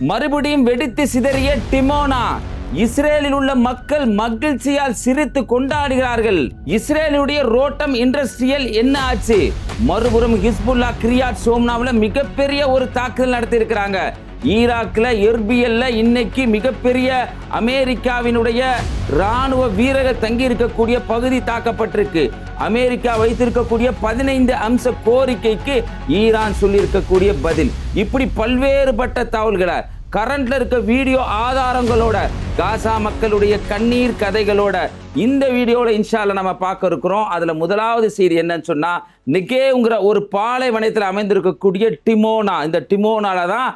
மறுபடியும் வெடித்து சிதறிய டிமோனா. இஸ்ரேலில் உள்ள மக்கள் மகிழ்ச்சியால் சிரித்து கொண்டாடுகிறார்கள். இஸ்ரேலுடைய ரோட்டம் இண்டஸ்ட்ரியல் என்ன ஆச்சு? மறுபுறம் ஹிஸ்புல்லா கிரியாட் ஷோம்னாவில் மிகப்பெரிய ஒரு தாக்குதல் நடத்தி இருக்கிறாங்க. ஈராக்ல எர்பியல்ல இன்னைக்கு மிகப்பெரிய அமெரிக்காவினுடைய ராணுவ வீரர்கள் தங்கி இருக்கக்கூடிய பகுதி தாக்கப்பட்டிருக்கு. அமெரிக்கா வைத்திருக்கக்கூடிய 15 அம்ச கோரிக்கைக்கு ஈரான் சொல்லி இருக்கக்கூடிய பதில். இப்படி பல்வேறுபட்ட தகவல்களை கரண்ட்ல இருக்க வீடியோ ஆதாரங்களோட காசா மக்களுடைய கண்ணீர் கதைகளோட இந்த வீடியோவில் இன்ஷால்ல நம்ம பார்க்க இருக்கிறோம். அதுல முதலாவது செய்தி என்னன்னு சொன்னா, நெகேவ்ங்கிற ஒரு பாலைவனத்தில் அமைந்திருக்கக்கூடிய டிமோனா. இந்த டிமோனால தான்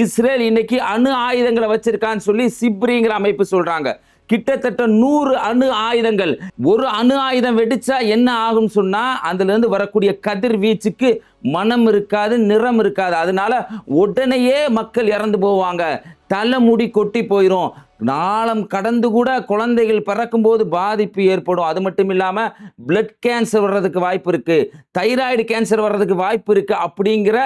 இஸ்ரேல் இன்னைக்கு அணு ஆயுதங்களை வச்சிருக்கான்னு சொல்லி சிப்ரிங்கிற அமைப்பு சொல்றாங்க. கிட்டத்தட்ட 100 அணு ஆயுதங்கள். ஒரு அணு ஆயுதம் வெடிச்சா என்ன ஆகும் சொன்னா, அதுல இருந்து வரக்கூடிய கதிர்வீச்சுக்கு மனம் இருக்காது, நிறம் இருக்காது. அதனால உடனேயே மக்கள் இறந்து போவாங்க, தலைமுடி கொட்டி போயிடும், நாளம் கடந்து கூட குழந்தைகள் பிறக்கும் போது பாதிப்பு ஏற்படும். அது மட்டும் இல்லாம பிளட் கேன்சர் வர்றதுக்கு வாய்ப்பு இருக்கு, தைராய்டு கேன்சர் வர்றதுக்கு வாய்ப்பு இருக்கு. அப்படிங்கிற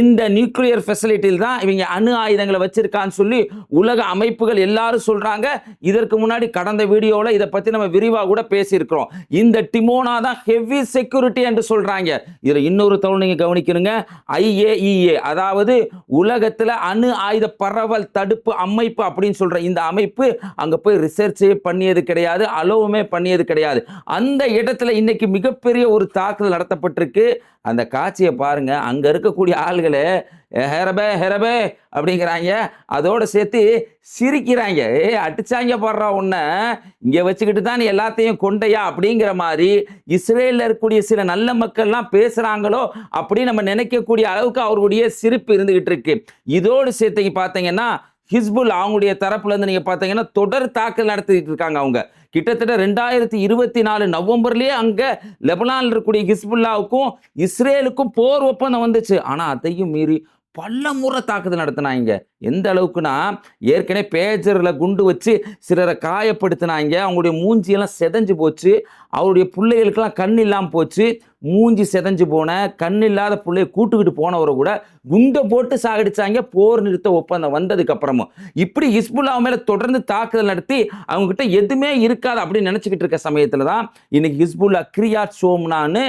இந்த நியூக்ளியர் ஃபெசிலிட்டியில் தான் இவங்க அணு ஆயுதங்களை வச்சிருக்கான்னு சொல்லி உலக அமைப்புகள் எல்லாரும் சொல்றாங்க. இதற்கு முன்னாடி கடந்த வீடியோல இதை பத்தி நம்ம விரிவா கூட பேசியிருக்கிறோம். இந்த டிமோனா தான் ஹெவி செக்யூரிட்டி என்று சொல்றாங்க. இதுல இன்னொரு தகவல் நீங்க கவனிக்கணுங்க. IAEA, அதாவது உலகத்துல அணு ஆயுத பரவல் தடுப்பு அமைப்பு அப்படின்னு சொல்ற இந்த அமைப்பு அங்க போய் ரிசர்ச்சே பண்ணியது கிடையாது, அலோவுமே பண்ணியது கிடையாது. அந்த இடத்துல இன்னைக்கு மிகப்பெரிய ஒரு தாக்குதல் நடத்தப்பட்டிருக்கு. அந்த காட்சியை பாருங்க. அங்க இருக்கக்கூடிய ஆள்களே ஹெரபே ஹெரபே அப்படிங்கிறாங்க, அதோட சேர்த்து சிரிக்கிறாங்க. அடிச்சாங்க பாடுறா உன்னை, இங்க வச்சுக்கிட்டு தான் நீ எல்லாத்தையும் கொண்டையா அப்படிங்கிற மாதிரி இஸ்ரேலில் இருக்கக்கூடிய சில நல்ல மக்கள்லாம் பேசுறாங்களோ அப்படி நம்ம நினைக்கக்கூடிய அளவுக்கு அவர்களுடைய சிரிப்பு இருந்துகிட்டு இருக்கு. இதோடு சேர்த்து பார்த்தீங்கன்னா ஹிஸ்புல் அவங்களுடைய தரப்புல இருந்து நீங்க பார்த்தீங்கன்னா தொடர் தாக்குதல் நடத்திட்டு இருக்காங்க. அவங்க கிட்டத்தட்ட 2024 நவம்பர்லயே அங்க லெபனான்ல இருக்கக்கூடிய ஹிஸ்புல்லாவுக்கும் இஸ்ரேலுக்கும் போர் ஒப்பந்தம் வந்துச்சு. ஆனா அதையும் மீறி பல முறை தாக்குதல் நடத்தினாங்க. எந்த அளவுக்குன்னா, ஏற்கனவே பேஜர்ல குண்டு வச்சு சிலரை காயப்படுத்தினாங்க. அவங்களுடைய மூஞ்சியெல்லாம் செதஞ்சு போச்சு. அவருடைய பிள்ளைகளுக்கெல்லாம் கண் இல்லாமல் போச்சு. மூஞ்சி செதஞ்சு போன கண் இல்லாத பிள்ளைய கூட்டுக்கிட்டு போனவரை கூட குண்டை போட்டு சாகடிச்சாங்க போர் நிறுத்த ஒப்பந்தம் வந்ததுக்கு அப்புறமும். இப்படி ஹிஸ்புல்லா மேல தொடர்ந்து தாக்குதல் நடத்தி அவங்க கிட்ட எதுவுமே இருக்காது அப்படின்னு நினைச்சுக்கிட்டு இருக்க சமயத்துல தான் இன்னைக்கு ஹிஸ்புல்லா கிரியாட் ஷோம்னான்னு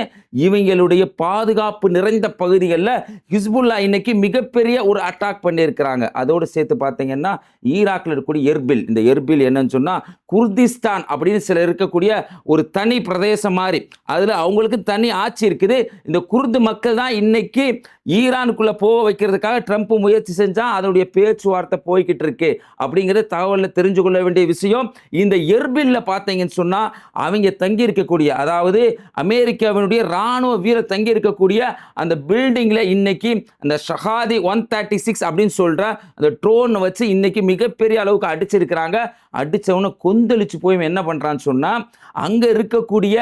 இவங்களுடைய பாதுகாப்பு நிறைந்த பகுதிகளில் ஹிஸ்புல்லா இன்னைக்கு மிகப்பெரிய ஒரு அட்டாக் பண்ணியிருக்கிறாங்க. அதோடு சேர்த்து பார்த்தீங்கன்னா ஈராக்ல இருக்கக்கூடிய எர்பில், இந்த எர்பில் என்னன்னு சொன்னா குர்திஸ்தான் அப்படின்னு சில இருக்கக்கூடிய ஒரு தனி பிரதேசம் மாதிரி, அதுல அவங்களுக்கு தனி ஆட்சி இருக்குது. இந்த குர்து மக்கள் தான் இன்னைக்கு ஈரானுக்குள்ள போக வைக்கிறதுக்காக ட்ரம்ப் முயற்சி செஞ்சா அதனுடைய பேச்சுவார்த்தை போய்கிட்டு இருக்கு அப்படிங்கிறது தகவலில் தெரிஞ்சு கொள்ள வேண்டிய விஷயம். இந்த எர்பில்ல பார்த்தீங்கன்னு சொன்னா அவங்க தங்கி இருக்கக்கூடிய, அதாவது அமெரிக்காவினுடைய ராணுவ வீரர் தங்கி இருக்கக்கூடிய அந்த பில்டிங்ல இன்னைக்கு அந்த ஷஹாதி 136 அப்படின்னு சொல்ற அந்த ட்ரோன் வச்சு இன்னைக்கு மிகப்பெரிய அளவுக்கு அடிச்சிருக்கிறாங்க. அடிச்சவன கொந்தளிச்சு போய் என்ன பண்றான்னு சொன்னா, அங்க இருக்கக்கூடிய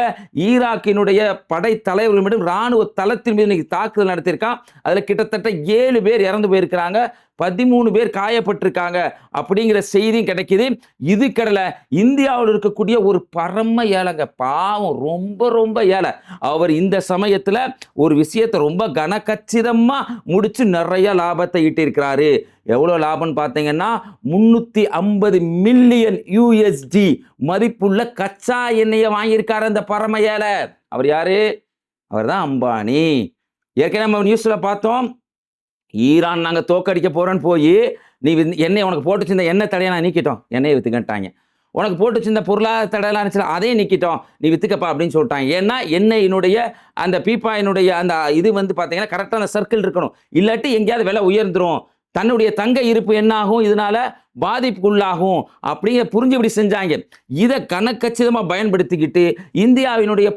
ஈராக்கினுடைய படை தலைவர்கள் மீது ராணுவ தளத்தின் மீது இன்னைக்கு தாக்குதல் நடத்தியிருக்கான். அதுல கிட்டத்தட்ட 7 பேர் இறந்து போயிருக்கிறாங்க, 13 பேர் காயப்பட்டிருக்காங்க அப்படிங்கிற செய்தியும் கிடைக்குது. இது கடல இந்தியாவில் இருக்கக்கூடிய ஒரு பரம ஏழைங்க, பாவம், ரொம்ப ரொம்ப ஏழை. அவர் இந்த சமயத்துல ஒரு விஷயத்தை ரொம்ப கனக்கச்சிதமா முடிச்சு நிறைய லாபத்தை ஈட்டியிருக்கிறாரு. எவ்வளவு லாபம்னு பார்த்தீங்கன்னா 350 மில்லியன் USD மதிப்புள்ள கச்சா எண்ணெயை வாங்கியிருக்காரு அந்த பரம ஏழை. அவர் யாரு? அவர் தான் அம்பானி. ஏற்கனவே நம்ம நியூஸ்ல பார்த்தோம், ஈரான் நாங்கள் தோக்கடிக்க போறோன்னு போய் நீ எண்ணெய் உனக்கு போட்டு வச்சிருந்த எண்ணெய் தடையை நான் நீக்கிட்டோம், எண்ணெயை வித்துக்கிட்டாங்க. உனக்கு போட்டு வச்சிருந்த பொருளாதார தடையெல்லாம் இருந்துச்சு, அதையும் நீக்கிட்டோம், நீ வித்துக்கப்பா அப்படின்னு சொல்லிட்டாங்க. ஏன்னா எண்ணெயினுடைய அந்த பீப்பாயினுடைய அந்த இது பார்த்தீங்கன்னா கரெக்டான சர்க்கிள் இருக்கணும், இல்லாட்டி எங்கேயாவது விலை உயர்ந்துரும், தன்னுடைய தங்க இருப்பு என்ன ஆகும், இதனால பாதிப்புக்குள்ளாகும் அப்படிங்கிற புரிஞ்சு இப்படி செஞ்சாங்க. இதை கணக்கச்சிதமாக பயன்படுத்திக்கிட்டு இந்தியாவினுடைய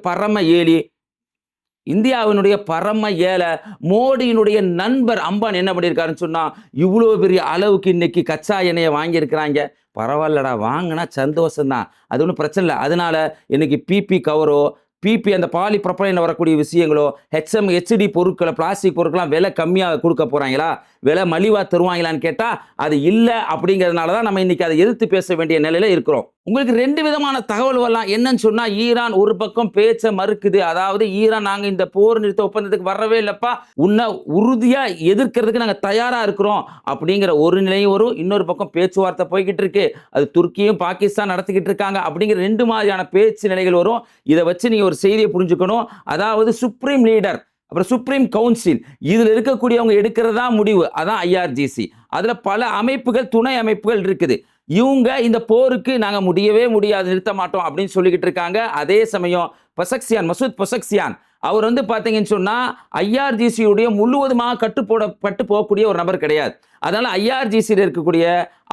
பரம ஏழை மோடியினுடைய நண்பர் அம்பானி என்ன பண்ணியிருக்காருன்னு சொன்னா, இவ்வளோ பெரிய அளவுக்கு இன்னைக்கு கச்சா எண்ணெயை வாங்கியிருக்கிறாங்க. பரவாயில்லடா, வாங்கினா சந்தோஷம்தான், அது ஒன்றும் பிரச்சனை இல்லை. அதனால இன்னைக்கு பிபி கவரோ, பிபி அந்த பாலிப்ரொபைலில் வரக்கூடிய விஷயங்களோ, HMHD பொருட்களை, பிளாஸ்டிக் பொருட்கள்லாம் விலை கம்மியாக கொடுக்க போகிறாங்களா? விலை மலிவா தருவாங்களான்னு கேட்டா அது இல்லை. அப்படிங்கிறதுனால தான் நம்ம இன்னைக்கு அதை எதிர்த்து பேச வேண்டிய நிலையில இருக்கிறோம். உங்களுக்கு 2 விதமான தகவல் வரலாம். என்னன்னு சொன்னா, ஈரான் ஒரு பக்கம் பேச்ச மறுக்குது. அதாவது ஈரான் நாங்க இந்த போர் நிறுத்த ஒப்பந்தத்துக்கு வரவே இல்லப்பா, உன்னை உறுதியா எதிர்க்கிறதுக்கு நாங்க தயாரா இருக்கிறோம் அப்படிங்கிற ஒரு நிலையும் வரும். இன்னொரு பக்கம் பேச்சுவார்த்தை போய்கிட்டு இருக்கு, அது துருக்கியும் பாகிஸ்தான் நடத்திக்கிட்டு இருக்காங்க அப்படிங்கிற 2 மாதிரியான பேச்சு நிலைகள் வரும். இதை வச்சு நீங்க ஒரு செய்தியை புரிஞ்சுக்கணும். அதாவது சுப்ரீம் லீடர், அப்புறம் சுப்ரீம் கவுன்சில், இதுல இருக்கக்கூடியவங்க எடுக்கிறதா முடிவு. அதான் ஐஆர்ஜிசி. அதுல பல அமைப்புகள், துணை அமைப்புகள் இருக்குது. இவங்க இந்த போருக்கு நாங்க முடியவே முடியாது, நிறுத்த மாட்டோம் அப்படின்னு சொல்லிக்கிட்டு இருக்காங்க. அதே சமயம் பசக்சியான், மசூத் பசக்சியான், அவர் வந்து பாத்தீங்கன்னு சொன்னா ஐஆர்ஜிசியுடைய முழுவதுமாக கட்டுப்பட்டு போகக்கூடிய ஒரு நபர் கிடையாது. அதனால ஐஆர்ஜிசியில் இருக்கக்கூடிய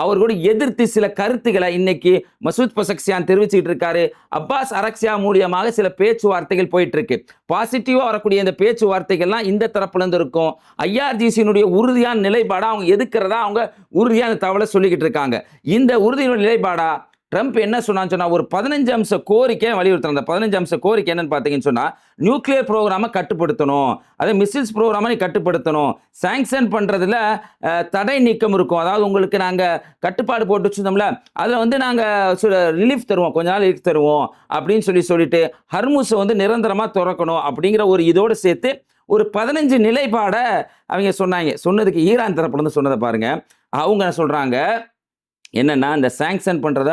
அவர்களோட எதிர்த்து சில கருத்துக்களை இன்னைக்கு மசூத் பசக்சியான் தெரிவிச்சுட்டு இருக்காரு. அப்பாஸ் அரக்சியா மூலியமாக சில பேச்சுவார்த்தைகள் போயிட்டு இருக்கு. பாசிட்டிவா வரக்கூடிய இந்த பேச்சுவார்த்தைகள்லாம் இந்த தரப்புல இருந்து இருக்கும். ஐஆர்ஜிசியினுடைய உறுதியான நிலைப்பாடா அவங்க எதுக்குறதா அவங்க உறுதியான தகவலை சொல்லிக்கிட்டு இருக்காங்க. இந்த உறுதியான நிலைப்பாடா ட்ரம்ப் என்ன சொன்னா, ஒரு 15 அம்ச கோரிக்கை வலியுறுத்துறாங்க. 15 அம்ச கோரிக்கை என்னன்னு பார்த்தீங்கன்னு சொன்னா, நியூக்ளியர் ப்ரோக்ராமை கட்டுப்படுத்தணும், அதே மிசில்ஸ் ப்ரோக்ராமை நீ கட்டுப்படுத்தணும், சாங்ஷன் பண்றதுல தடை நீக்கம் இருக்கும். அதாவது உங்களுக்கு நாங்க கட்டுப்பாடு போட்டு வச்சிருந்தோம்ல, அதில் வந்து நாங்கள் ரிலீஃப் தருவோம், கொஞ்ச நாள் ரிலீஃப் தருவோம் அப்படின்னு சொல்லிட்டு ஹர்முஸை வந்து நிரந்தரமாக திறக்கணும் அப்படிங்கிற ஒரு இதோடு சேர்த்து ஒரு 15 நிலைப்பாடை அவங்க சொன்னாங்க. சொன்னதுக்கு ஈரான் தரப்புல இருந்து சொன்னதை பாருங்க. அவங்க சொல்றாங்க என்னன்னா, இந்த சாங்ஷன் பண்றத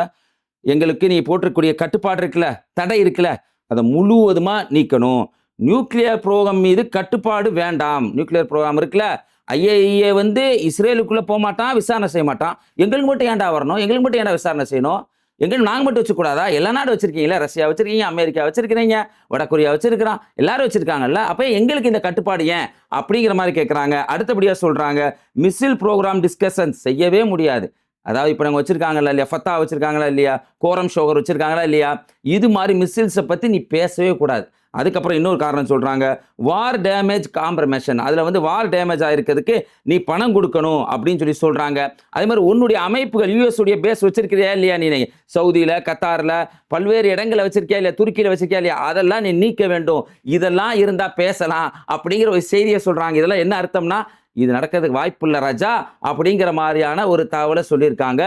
எங்களுக்கு நீ போட்டிருக்கக்கூடிய கட்டுப்பாடு இருக்குல்ல, தடை இருக்குல்ல, அதை முழுவதுமா நீக்கணும். நியூக்ளியர் ப்ரோக்ராம் மீது கட்டுப்பாடு வேண்டாம். நியூக்ளியர் ப்ரோக்ராம் இருக்குல்ல, ஐஏஇஏ வந்து இஸ்ரேலுக்குள்ள போக மாட்டான், விசாரணை செய்ய மாட்டான். எங்களுக்கு மட்டும் ஏன்டா வரணும், எங்களுக்கு மட்டும் ஏன்டா விசாரணை செய்யணும், எங்களுக்கு நாங்கள் மட்டும் வச்சுக்கூடாதா? எல்லா நாடு வச்சிருக்கீங்களா, ரஷ்யா வச்சிருக்கீங்க, அமெரிக்கா வச்சிருக்கிறீங்க, வடகொரியா வச்சிருக்கிறான், எல்லாரும் வச்சிருக்காங்கல்ல, அப்போ எங்களுக்கு இந்த கட்டுப்பாடு ஏன் அப்படிங்கிற மாதிரி கேட்குறாங்க. அடுத்தபடியாக சொல்றாங்க, மிசில் ப்ரோக்ராம் டிஸ்கஷன் செய்யவே முடியாது. அதாவது இப்போ நாங்கள் வச்சிருக்காங்களா இல்லையா, ஃபத்தா வச்சிருக்காங்களா இல்லையா, கோரம் ஷோகர் வச்சிருக்காங்களா இல்லையா, இது மாதிரி மிசில்ஸை பற்றி நீ பேசவே கூடாது. அதுக்கப்புறம் இன்னொரு காரணம் சொல்றாங்க, வார் டேமேஜ் காம்ப்ரமேஷன், அதில் வந்து வார் டேமேஜ் ஆயிருக்கிறதுக்கு நீ பணம் கொடுக்கணும் அப்படின்னு சொல்றாங்க. அதே மாதிரி உன்னுடைய அமைப்புகள், யூஎஸ் உடைய பேஸ் வச்சிருக்கிறியா இல்லையா, நீ சவுதியில், கத்தாரில், பல்வேறு இடங்களை வச்சிருக்கியா இல்லையா, துருக்கியில் வச்சிருக்கியா இல்லையா, அதெல்லாம் நீ நீக்க வேண்டும். இதெல்லாம் இருந்தால் பேசலாம் அப்படிங்கிற ஒரு செய்தியை சொல்றாங்க. இதெல்லாம் என்ன அர்த்தம்னா, இது நடக்கிறதுக்கு வாய்ப்பு இல்லை ராஜா அப்படிங்கிற மாதிரியான ஒரு தகவலை சொல்லியிருக்காங்க.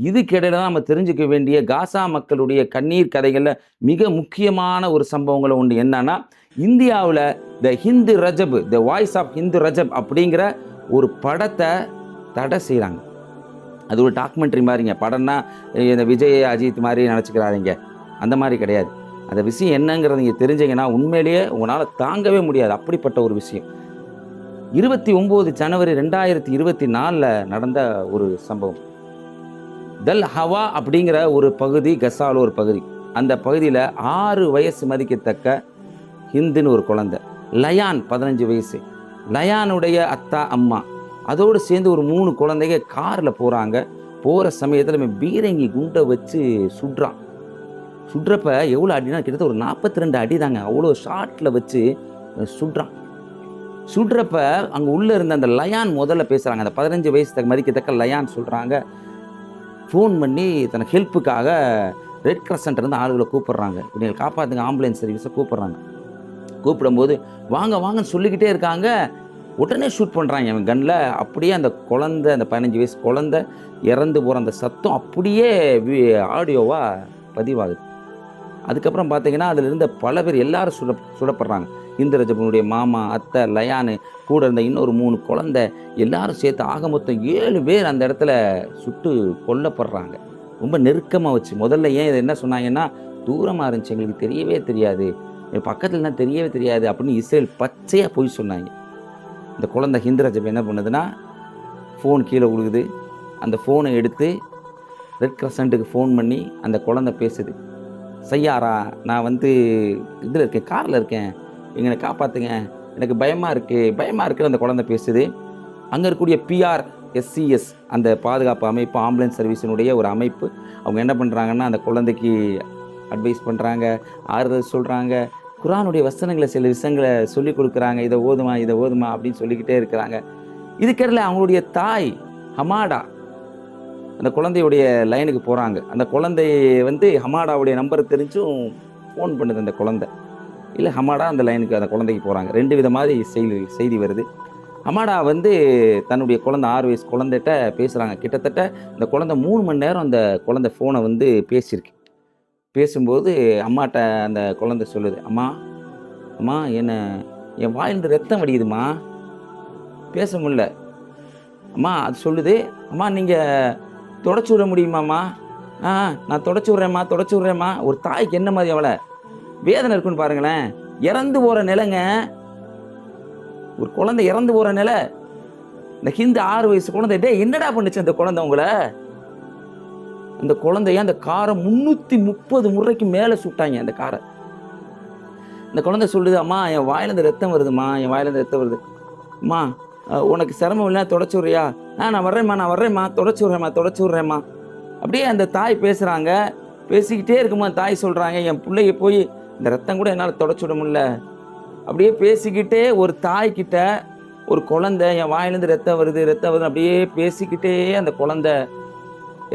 இதுக்கிடையில தான் நம்ம தெரிஞ்சுக்க வேண்டிய காசா மக்களுடைய கண்ணீர் கதைகளில் மிக முக்கியமான ஒரு சம்பவங்கள் ஒன்று என்னன்னா, இந்தியாவில் த Hindu Rajab, the voice of Hindu Rajab அப்படிங்கிற ஒரு படத்தை தடை செய்கிறாங்க. அது ஒரு டாக்குமெண்ட்ரி மாதிரிங்க. படம்னா இந்த விஜய் அஜித் மாதிரி நினச்சிக்கிறாருங்க, அந்த மாதிரி கிடையாது. அந்த விஷயம் என்னங்கிறத நீங்கள் தெரிஞ்சிங்கன்னா உண்மையிலேயே உங்களால் தாங்கவே முடியாது. அப்படிப்பட்ட ஒரு விஷயம் 29 ஜனவரி 2024 நடந்த ஒரு சம்பவம். தல் ஹவா அப்படிங்கிற ஒரு பகுதி, கசால ஒரு பகுதி. அந்த பகுதியில் 6 வயசு மதிக்கத்தக்க ஹிந்துன்னு ஒரு குழந்தை, லயான் 15 வயசு, லயானுடைய அத்தா அம்மா, அதோடு சேர்ந்து ஒரு 3 குழந்தைங்க காரில் போகிறாங்க. போகிற சமயத்தில் பீரங்கி குண்டை வச்சு சுடுறான். சுடுறப்ப எவ்வளோ அடினா கிட்டத்தட்ட ஒரு 42 அடி தாங்க, அவ்வளோ ஷார்ட்டில் வச்சு சுடுறான். சுடுறப்ப அங்கே உள்ளே இருந்த அந்த லயான் முதல்ல பேசுகிறாங்க. அந்த 15 வயசு மதிக்கத்தக்க லயான் சொல்கிறாங்க, ஃபோன் பண்ணி தனக்கு ஹெல்ப்புக்காக ரெட் கிரசன்ட் இருந்து ஆளுகளை கூப்பிட்றாங்க, இவங்களை காப்பாற்றுங்க, ஆம்புலன்ஸ் சர்வீஸை கூப்பிட்றாங்க. கூப்பிடும்போது வாங்க வாங்கன்னு சொல்லிக்கிட்டே இருக்காங்க. உடனே ஷூட் பண்ணுறாங்க அவன் கன்னில். அப்படியே அந்த குழந்தை, அந்த 15 வயசு குழந்தை இறந்து போகிற அந்த சத்தம் அப்படியே ஆடியோவாக பதிவாகுது. அதுக்கப்புறம் பார்த்தீங்கன்னா அதில் இருந்த பல பேர் எல்லாரும் சுடப்படுறாங்க. ஹிந்து ரஜபனுடைய மாமா, அத்தை, லயானு, கூட இருந்த இன்னொரு 3 குழந்தை, எல்லாரும் சேர்த்து ஆக மொத்தம் 7 பேர் அந்த இடத்துல சுட்டு கொல்லப்படுறாங்க. ரொம்ப நெருக்கமாக வச்சு. முதல்ல ஏன் இதை என்ன சொன்னாங்கன்னா, தூரமாக இருந்துச்சு, எங்களுக்கு தெரியவே தெரியாது, பக்கத்துலனா தெரியவே தெரியாது அப்படின்னு இஸ்ரேல் பச்சையாக போய் சொன்னாங்க. இந்த குழந்தை ஹிந்து ரஜப் என்ன பண்ணுதுன்னா, ஃபோன் கீழே விழுகுது. அந்த ஃபோனை எடுத்து ரெட் கிரசண்ட்டுக்கு ஃபோன் பண்ணி அந்த குழந்தை பேசுது, செய்யாரா, நான் வந்து இதில் இருக்கேன், காரில் இருக்கேன், எங்களை காப்பாற்றுங்க, எனக்கு பயமாக இருக்குன்னு அந்த குழந்தை பேசுது. அங்கே இருக்கக்கூடிய PRSCS அந்த பாதுகாப்பு அமைப்பு, ஆம்புலன்ஸ் சர்வீஸினுடைய ஒரு அமைப்பு, அவங்க என்ன பண்ணுறாங்கன்னா அந்த குழந்தைக்கு அட்வைஸ் பண்ணுறாங்க, ஆறுதல் சொல்கிறாங்க, குர்ஆனுடைய வசனங்களை சில விஷயங்களை சொல்லிக் கொடுக்குறாங்க, இதை ஓதுமா அப்படின்னு சொல்லிக்கிட்டே இருக்கிறாங்க. இதுக்கெல்லாம் அவங்களுடைய தாய் ஹமாடா அந்த குழந்தையுடைய லைனுக்கு போகிறாங்க. அந்த குழந்தைய வந்து ஹமாடாவுடைய நம்பரை தெரிஞ்சும் ஃபோன் பண்ணுது அந்த குழந்தை. இல்லை ஹமாடா அந்த லைனுக்கு அந்த குழந்தைக்கு போகிறாங்க. 2 வித மாதிரி செய்தி வருது. அம்மாடா வந்து தன்னுடைய குழந்தை 6 வயசு குழந்தைகிட்ட பேசுகிறாங்க. கிட்டத்தட்ட இந்த குழந்தை 3 மணி நேரம் அந்த குழந்தை ஃபோனை வந்து பேசியிருக்கு. பேசும்போது அம்மாட்ட அந்த குழந்தை சொல்லுது, அம்மா அம்மா என் வாயிலிருந்து ரத்தம் வடியுதுமா, பேச முடியல. அம்மா அது சொல்லுது, அம்மா நீங்கள் தொடச்சி விட முடியுமாம்மா? நான் தொடச்சி விட்றேம்மா. ஒரு தாய்க்கு என்ன மாதிரி அவளை வேதனை இருக்குன்னு பாருங்களேன். இறந்து போகிற நிலைங்க, ஒரு குழந்தை இறந்து போகிற நிலை. இந்த ஹிந்து 6 வயசு குழந்தை, என்னடா பண்ணுச்சு அந்த குழந்தை உங்களை? அந்த குழந்தைய அந்த காரை 330 முறைக்கு மேலே சுட்டாங்க அந்த காரை. இந்த குழந்தை சொல்லுது, அம்மா என் வாயிலேருந்து ரத்தம் வருதுமா, அம்மா உனக்கு சிரமம் இல்லை, தொடச்சி விட்றியா? நான் வர்றேம்மா, தொடச்சி விட்றேம்மா. அப்படியே அந்த தாய் பேசுகிறாங்க. பேசிக்கிட்டே இருக்குமா தாய் சொல்கிறாங்க, என் பிள்ளைய போய் இந்த ரத்தம் கூட என்னால் தொடச்சி விட முடியல. அப்படியே பேசிக்கிட்டே ஒரு தாய்கிட்ட ஒரு குழந்தை என் வாயிலேருந்து ரத்தம் வருது அப்படியே பேசிக்கிட்டே அந்த குழந்தை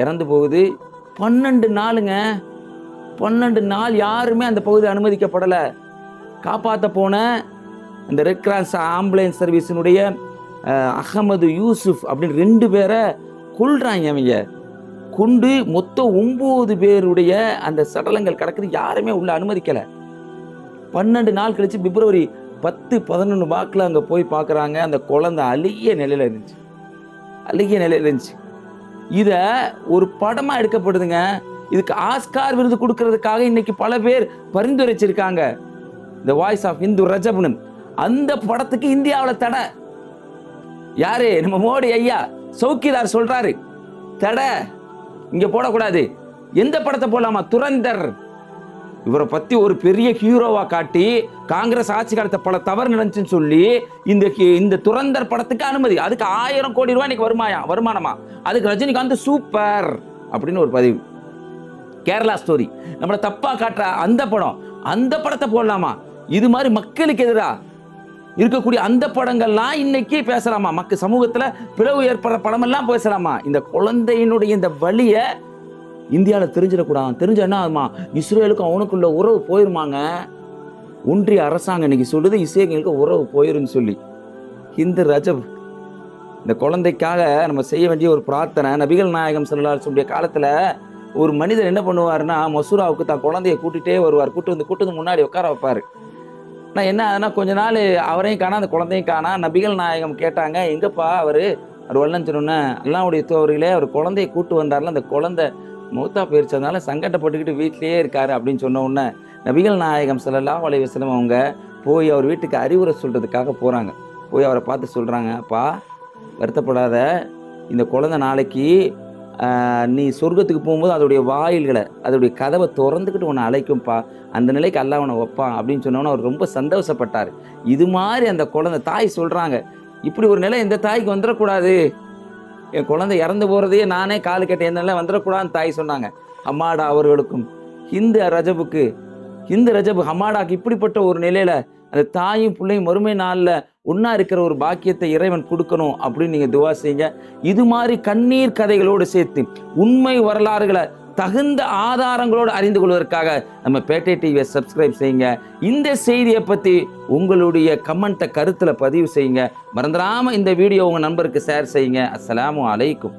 இறந்து போகுது. 12 நாளுங்க, 12 நாள் யாருமே அந்த பகுதி அனுமதிக்கப்படலை. காப்பாற்ற போன அந்த ரெட் கிராஸ் ஆம்புலன்ஸ் சர்வீஸினுடைய அகமது யூசுஃப் அப்படின்னு 2 பேரை கொல்றாங்க. அவங்க கொண்டு மொத்தம் 9 பேருடைய அந்த சடலங்கள் கிடக்குது, யாருமே உள்ள அனுமதிக்கலை. 12 நாள் கழிச்சு பிப்ரவரி 10-11 வாக்கில் அங்கே போய் பார்க்குறாங்க. அந்த குழந்தை அழுகிய நிலையில் இருந்துச்சு. இதை ஒரு படமாக எடுக்கப்படுதுங்க. இதுக்கு ஆஸ்கார் விருது கொடுக்கறதுக்காக இன்னைக்கு பல பேர் பரிந்துரைச்சிருக்காங்க. த வாய்ஸ் ஆஃப் ஹிந்து ரஜப்னு அந்த படத்துக்கு இந்தியாவில் தடை. யாரு? நம்ம மோடி ஐயா சௌக்கிதார் சொல்றாரு, தடை இங்க போடக்கூடாது. எந்த படத்தை போடலாமா? துரந்தர். இவரை பத்தி ஒரு பெரிய ஹீரோவா காட்டி காங்கிரஸ் ஆட்சி காலத்தை பல தவறு நடந்துச்சுன்னு சொல்லி இந்த துரந்தர் படத்துக்கு அனுமதி. அதுக்கு 1000 கோடி ரூபாய் இன்னைக்கு வருமானமா. அதுக்கு ரஜினிகாந்த் சூப்பர் அப்படின்னு ஒரு பதிவு. கேரளா ஸ்டோரி நம்மளை தப்பா காட்டுற அந்த படத்தை போடலாமா? இது மாதிரி மக்களுக்கு எதிராக இருக்கக்கூடிய அந்த படங்கள்லாம் இன்னைக்கு பேசலாமா? மக்கள் சமூகத்துல பிளவு ஏற்படுற படமெல்லாம் பேசலாமா? இந்த குழந்தையினுடைய இந்த வலியை இந்தியாவில் தெரிஞ்சிடக்கூடாது. தெரிஞ்ச என்ன ஆகுமா? இஸ்ரேலுக்கும் அவனுக்குள்ள உறவு போயிருமாங்க. ஒன்றிய அரசாங்கம் இன்னைக்கு சொல்லுது இஸ்ரேலுக்கு உறவு போயிருன்னு சொல்லி. ஹிந்து ரஜப் இந்த குழந்தைக்காக நம்ம செய்ய வேண்டிய ஒரு பிரார்த்தனை. நபிகள் நாயகம் ஸல்லல்லாஹு அலைஹி வஸல்லம் காலத்துல ஒரு மனிதர் என்ன பண்ணுவாருன்னா, மசூராவுக்கு தான் குழந்தைய கூட்டிகிட்டே வருவார். கூட்டு வந்து முன்னாடி உட்கார வைப்பார். நான் என்ன ஆகுதுன்னா, கொஞ்ச நாள் அவரையும் காணா அந்த குழந்தையும் காணா. நபிகள் நாயகம் கேட்டாங்க, எங்கப்பா அவர் வரலன்னு சொன்னோன்னே, அல்லாஹ்வுடைய தூதரே அவர் குழந்தைய கூட்டு வந்தார்ல, அந்த குழந்தை மௌத்தா போயிருச்சதுனால சங்கடப்பட்டுக்கிட்டு வீட்டிலேயே இருக்காரு அப்படின்னு சொன்ன உடனே நபிகள் நாயகம் ஸல்லல்லாஹு அலைஹி வஸல்லம் அவங்க போய் அவர் வீட்டுக்கு அறிவுரை சொல்கிறதுக்காக போகிறாங்க. போய் அவரை பார்த்து சொல்கிறாங்க, அப்பா வருத்தப்படாத, இந்த குழந்தை நாளைக்கு நீ சொர்க்கத்துக்கு போகும்போது அதோடைய கதவை திறந்துக்கிட்டு உன்னை அழைக்கும்ப்பா, அந்த நிலைக்கு அல்லாஹ் உன்னை வைப்பான் அப்படின்னு சொன்னோன்னே அவர் ரொம்ப சந்தோஷப்பட்டார். இது மாதிரி அந்த குழந்தை தாய் சொல்கிறாங்க, இப்படி ஒரு நிலை எந்த தாய்க்கு வந்துடக்கூடாது, என் குழந்தை இறந்து போகிறதையே நானே காலு கேட்டேன், என் நிலை வந்துடக்கூடாதுன்னு தாய் சொன்னாங்க. ஹமாடா அவர்களுக்கும் ஹிந்து ரஜப் ஹமாடாக்கு இப்படிப்பட்ட ஒரு நிலையில் அந்த தாயும் பிள்ளையும் மறுமை நாளில் ஒன்றா இருக்கிற ஒரு பாக்கியத்தை இறைவன் கொடுக்கணும் அப்படின்னு நீங்கள் துவா செய்யுங்க. இது மாதிரி கண்ணீர் கதைகளோடு சேர்த்து உண்மை வரலாறுகளை தகுந்த ஆதாரங்களோடு அறிந்து கொள்வதற்காக நம்ம பேட்டை டிவியை சப்ஸ்கிரைப் செய்யுங்க. இந்த செய்தியை பற்றி உங்களுடைய கமெண்ட்டை கருத்தில் பதிவு செய்யுங்க. மறந்துடாமல் இந்த வீடியோ உங்கள் நண்பருக்கு ஷேர் செய்யுங்க. அஸ்ஸலாமு அலைக்கும்.